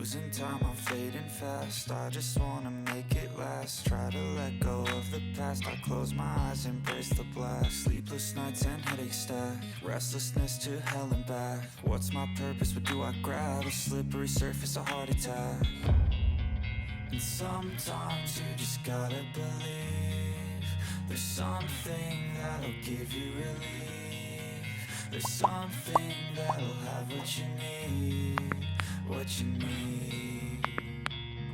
losing time, I'm fading fast. I just wanna make it last. Try to let go of the past. I close my eyes, embrace the blast. Sleepless nights and headaches stack. Restlessness to hell and back. What's my purpose? What do I grab? A slippery surface, a heart attack. And sometimes you just gotta believe there's something that'll give you relief. There's something that'll have what you need. What you need.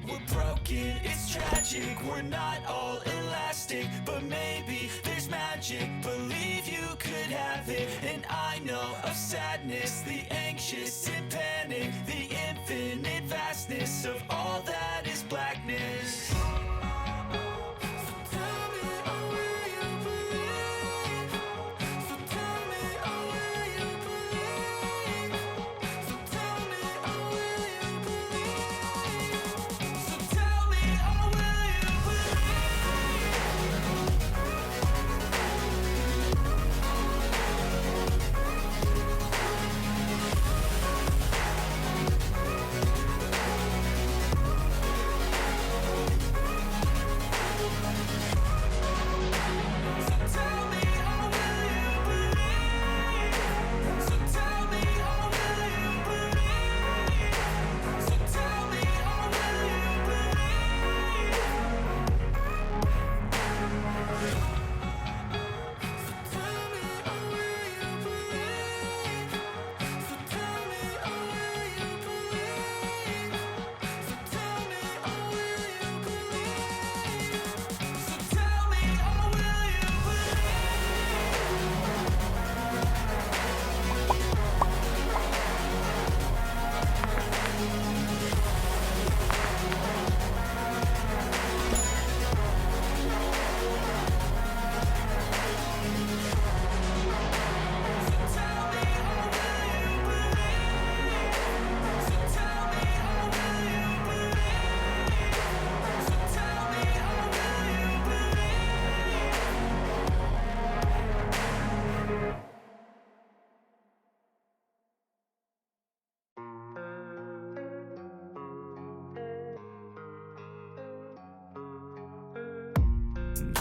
We're broken, it's tragic. We're not all elastic, but maybe there's magic. Believe you could have it. And I know of sadness, the anxious and panic, the infinite vastness of all that is blackness.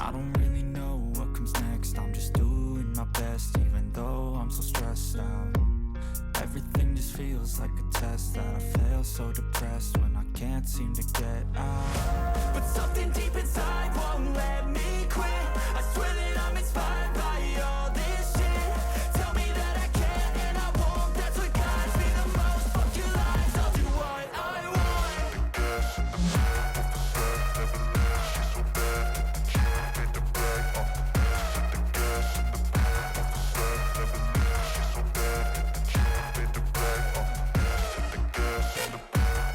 I don't really know what comes next. I'm just doing my best, even though I'm so stressed out. Everything just feels like a test that I fail, so depressed when I can't seem to get out. But something deep inside won't let me quit. I swear that I'm inspired by all this shit. Tell me that I can and I won't. That's what guides me the most. Fuck your lies, I'll do what I want. The gas in the back of the set, never leave. She's so bad, can't hit the brag. The gas in the back of the set, never leave. She's so bad, can't hit the brag. The gas in the back of the set, never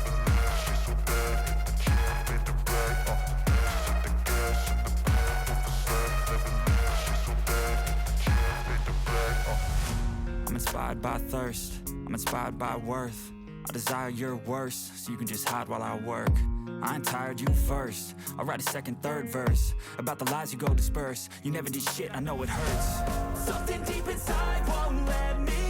leave. She's so bad, can't hit the brag. The gas in the back of the set, never leave. She's so bad, can't hit the brag. I'm inspired by thirst, I'm inspired by worth. I desire your worst, so you can just hide while I work. I ain't tired, you first. I'll write a second, third verse about the lies you go disperse. You never did shit, I know it hurts. Something deep inside won't let me